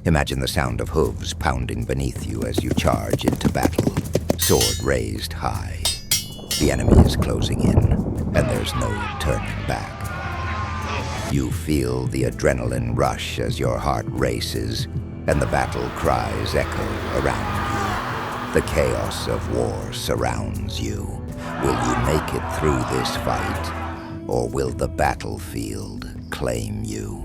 Imagine the sound of hooves pounding beneath you as you charge into battle, sword raised high. The enemy is closing in, and there's no turning back. You feel the adrenaline rush as your heart races, and the battle cries echo around you. The chaos of war surrounds you. Will you make it through this fight, or will the battlefield claim you?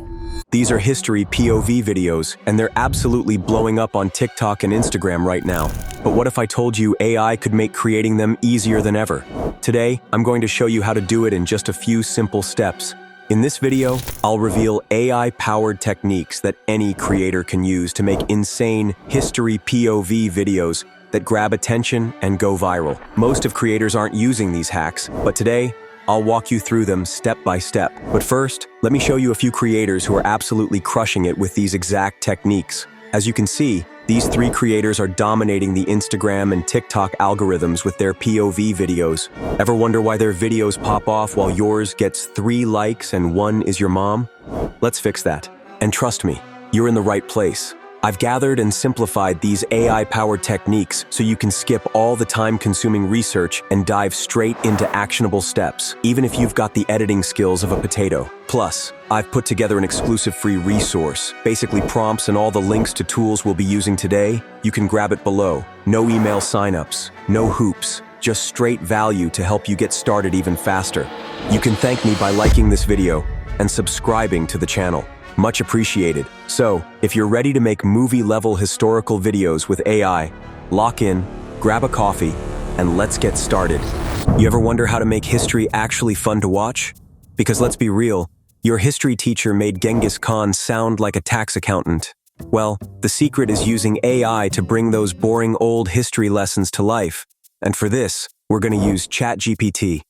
These are History POV videos, and they're absolutely blowing up on TikTok and Instagram right now. But what if I told you AI could make creating them easier than ever? Today, I'm going to show you how to do it in just a few simple steps. In this video, I'll reveal AI-powered techniques that any creator can use to make insane History POV videos that grab attention and go viral. Most of creators aren't using these hacks, but today, I'll walk you through them step by step. But first, let me show you a few creators who are absolutely crushing it with these exact techniques. As you can see, these 3 creators are dominating the Instagram and TikTok algorithms with their POV videos. Ever wonder why their videos pop off while yours gets 3 likes and 1 is your mom? Let's fix that. And trust me, you're in the right place. I've gathered and simplified these AI-powered techniques so you can skip all the time-consuming research and dive straight into actionable steps, even if you've got the editing skills of a potato. Plus, I've put together an exclusive free resource, basically prompts and all the links to tools we'll be using today. You can grab it below. No email signups, no hoops, just straight value to help you get started even faster. You can thank me by liking this video and subscribing to the channel. Much appreciated. So, if you're ready to make movie-level historical videos with AI, lock in, grab a coffee, and let's get started. You ever wonder how to make history actually fun to watch? Because let's be real, your history teacher made Genghis Khan sound like a tax accountant. Well, the secret is using AI to bring those boring old history lessons to life. And for this, we're going to use Chat GPT.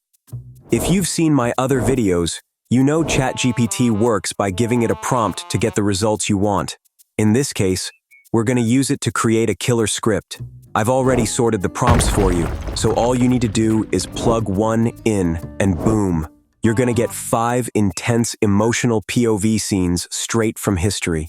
If you've seen my other videos, you know Chat GPT works by giving it a prompt to get the results you want. In this case, we're going to use it to create a killer script. I've already sorted the prompts for you, so all you need to do is plug one in, and boom, you're going to get 5 intense emotional POV scenes straight from history.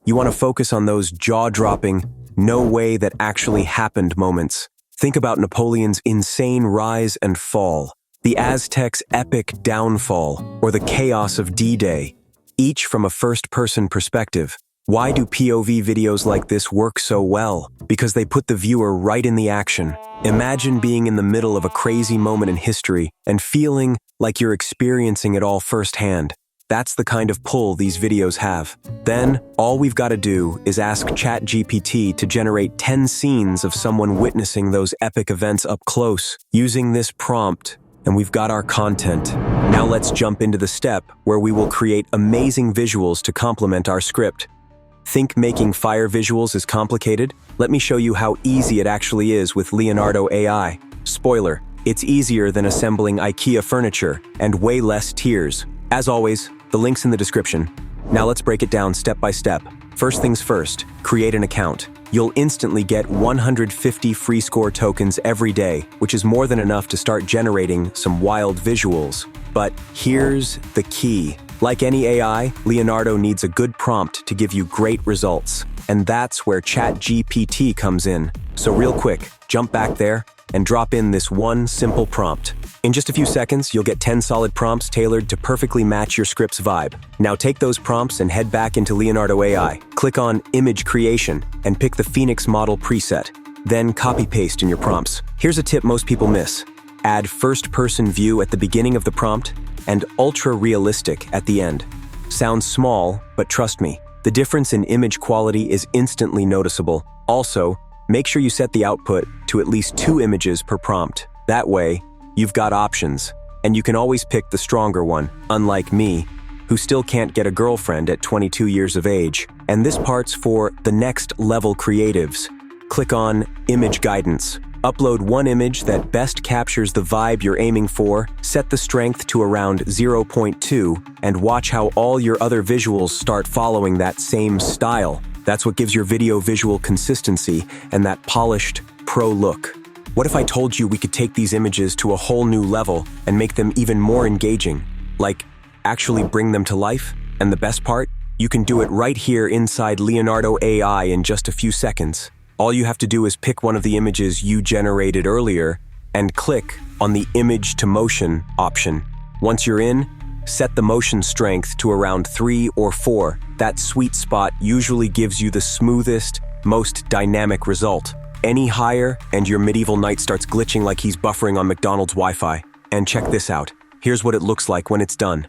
You want to focus on those jaw-dropping, no way that actually happened moments. Think about Napoleon's insane rise and fall, the Aztecs' epic downfall, or the chaos of D-Day, each from a first-person perspective. Why do POV videos like this work so well? Because they put the viewer right in the action. Imagine being in the middle of a crazy moment in history and feeling like you're experiencing it all firsthand. That's the kind of pull these videos have. Then, all we've got to do is ask ChatGPT to generate 10 scenes of someone witnessing those epic events up close. Using this prompt, and we've got our content. Now let's jump into the step where we will create amazing visuals to complement our script. Think making fire visuals is complicated? Let me show you how easy it actually is with Leonardo AI. Spoiler, it's easier than assembling IKEA furniture and way less tears. As always, the link's in the description. Now let's break it down step by step. First things first, create an account. You'll instantly get 150 free score tokens every day, which is more than enough to start generating some wild visuals. But here's the key. Like any AI, Leonardo needs a good prompt to give you great results. And that's where ChatGPT comes in. So real quick, jump back there and drop in this one simple prompt. In just a few seconds, you'll get 10 solid prompts tailored to perfectly match your script's vibe. Now take those prompts and head back into Leonardo AI. Click on Image Creation and pick the Phoenix Model preset. Then copy-paste in your prompts. Here's a tip most people miss. Add first-person view at the beginning of the prompt and ultra-realistic at the end. Sounds small, but trust me, the difference in image quality is instantly noticeable. Also, make sure you set the output to at least 2 images per prompt. That way, you've got options, and you can always pick the stronger one, unlike me, who still can't get a girlfriend at 22 years of age. And this part's for the next level creatives. Click on Image Guidance. Upload one image that best captures the vibe you're aiming for, set the strength to around 0.2, and watch how all your other visuals start following that same style. That's what gives your video visual consistency and that polished, pro look. What if I told you we could take these images to a whole new level and make them even more engaging? Like, actually bring them to life? And the best part? You can do it right here inside Leonardo AI in just a few seconds. All you have to do is pick one of the images you generated earlier and click on the Image to Motion option. Once you're in, set the motion strength to around 3 or 4. That sweet spot usually gives you the smoothest, most dynamic result. Any higher, and your medieval knight starts glitching like he's buffering on McDonald's Wi-Fi. And check this out. Here's what it looks like when it's done.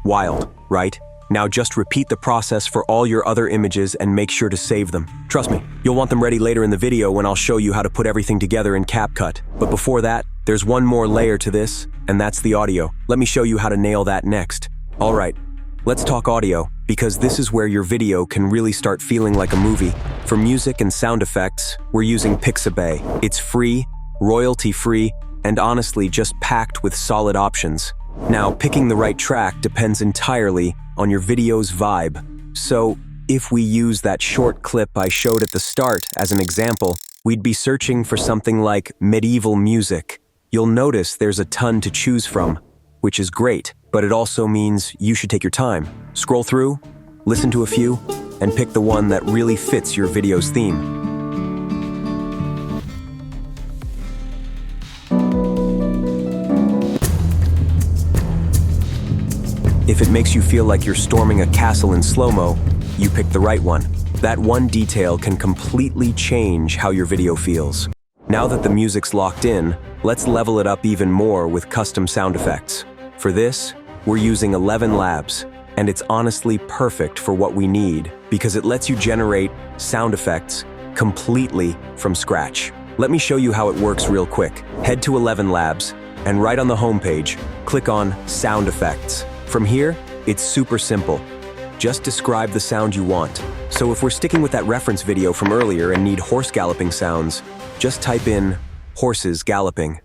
Wild, right? Now just repeat the process for all your other images and make sure to save them. Trust me, you'll want them ready later in the video when I'll show you how to put everything together in CapCut. But before that, there's one more layer to this, and that's the audio. Let me show you how to nail that next. All right, let's talk audio, because this is where your video can really start feeling like a movie. For music and sound effects, we're using Pixabay. It's free, royalty-free, and honestly just packed with solid options. Now, picking the right track depends entirely on your video's vibe. So, if we use that short clip I showed at the start as an example, we'd be searching for something like medieval music. You'll notice there's a ton to choose from, which is great, but it also means you should take your time. Scroll through, listen to a few, and pick the one that really fits your video's theme. If it makes you feel like you're storming a castle in slow-mo, you picked the right one. That one detail can completely change how your video feels. Now that the music's locked in, let's level it up even more with custom sound effects. For this, we're using ElevenLabs, and it's honestly perfect for what we need because it lets you generate sound effects completely from scratch. Let me show you how it works real quick. Head to ElevenLabs, and right on the homepage, click on Sound Effects. From here, it's super simple. Just describe the sound you want. So if we're sticking with that reference video from earlier and need horse galloping sounds, just type in horses galloping.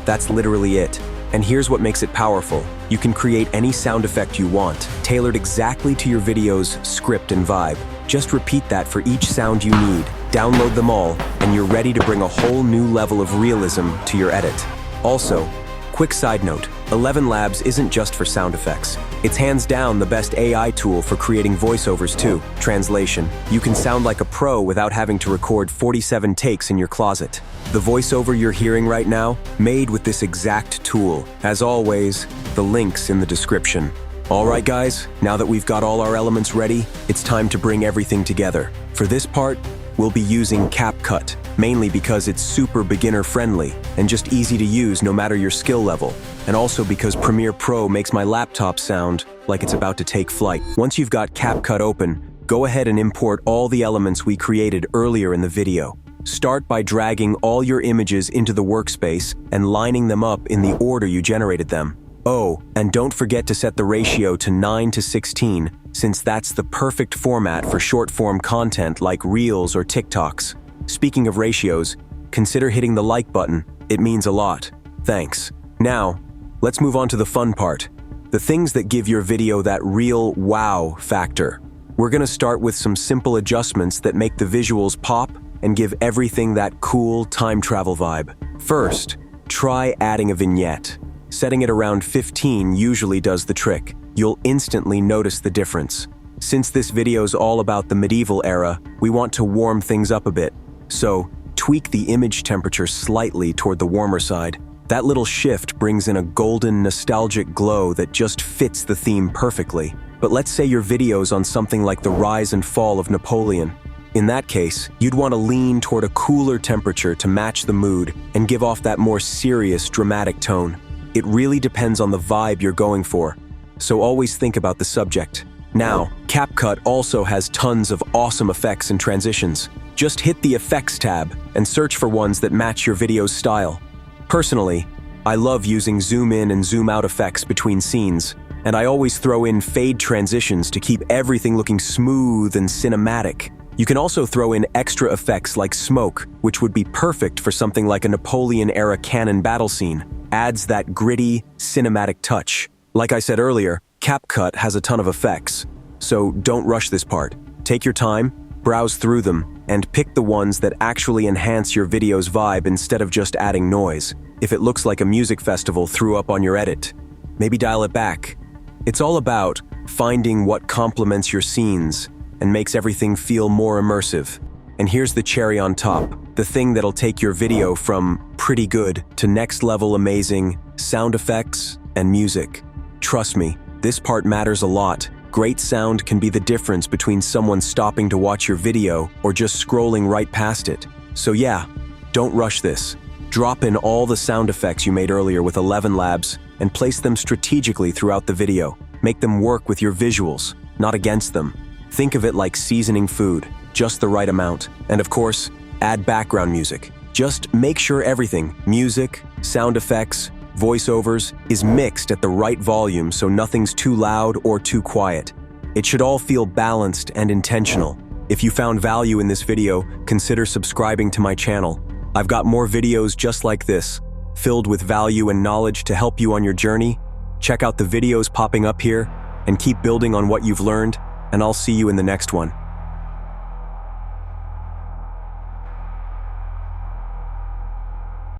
That's literally it. And here's what makes it powerful. You can create any sound effect you want, tailored exactly to your video's script and vibe. Just repeat that for each sound you need. Download them all, and you're ready to bring a whole new level of realism to your edit. Also, quick side note, ElevenLabs isn't just for sound effects. It's hands down the best AI tool for creating voiceovers too. Translation: you can sound like a pro without having to record 47 takes in your closet. The voiceover you're hearing right now, made with this exact tool. As always, the link's in the description. Alright guys, now that we've got all our elements ready, it's time to bring everything together. For this part, we'll be using CapCut, mainly because it's super beginner-friendly and just easy to use no matter your skill level, and also because Premiere Pro makes my laptop sound like it's about to take flight. Once you've got CapCut open, go ahead and import all the elements we created earlier in the video. Start by dragging all your images into the workspace and lining them up in the order you generated them. Oh, and don't forget to set the ratio to 9:16, since that's the perfect format for short-form content like Reels or TikToks. Speaking of ratios, consider hitting the like button. It means a lot. Thanks. Now, let's move on to the fun part. The things that give your video that real wow factor. We're gonna start with some simple adjustments that make the visuals pop and give everything that cool time travel vibe. First, try adding a vignette. Setting it around 15 usually does the trick. You'll instantly notice the difference. Since this video's all about the medieval era, we want to warm things up a bit. So, tweak the image temperature slightly toward the warmer side. That little shift brings in a golden, nostalgic glow that just fits the theme perfectly. But let's say your video's on something like the rise and fall of Napoleon. In that case, you'd want to lean toward a cooler temperature to match the mood and give off that more serious, dramatic tone. It really depends on the vibe you're going for, so always think about the subject. Now, CapCut also has tons of awesome effects and transitions. Just hit the Effects tab and search for ones that match your video's style. Personally, I love using zoom in and zoom out effects between scenes, and I always throw in fade transitions to keep everything looking smooth and cinematic. You can also throw in extra effects like smoke, which would be perfect for something like a Napoleon-era cannon battle scene. Adds that gritty, cinematic touch. Like I said earlier, CapCut has a ton of effects, so don't rush this part. Take your time, browse through them, and pick the ones that actually enhance your video's vibe instead of just adding noise. If it looks like a music festival threw up on your edit, maybe dial it back. It's all about finding what complements your scenes and makes everything feel more immersive. And here's the cherry on top, the thing that'll take your video from pretty good to next level amazing: sound effects and music. Trust me, this part matters a lot. Great sound can be the difference between someone stopping to watch your video or just scrolling right past it. So yeah, don't rush this. Drop in all the sound effects you made earlier with ElevenLabs and place them strategically throughout the video. Make them work with your visuals, not against them. Think of it like seasoning food, just the right amount. And of course, add background music. Just make sure everything, music, sound effects, voiceovers, is mixed at the right volume so nothing's too loud or too quiet. It should all feel balanced and intentional. If you found value in this video, consider subscribing to my channel. I've got more videos just like this, filled with value and knowledge to help you on your journey. Check out the videos popping up here and keep building on what you've learned, and I'll see you in the next one.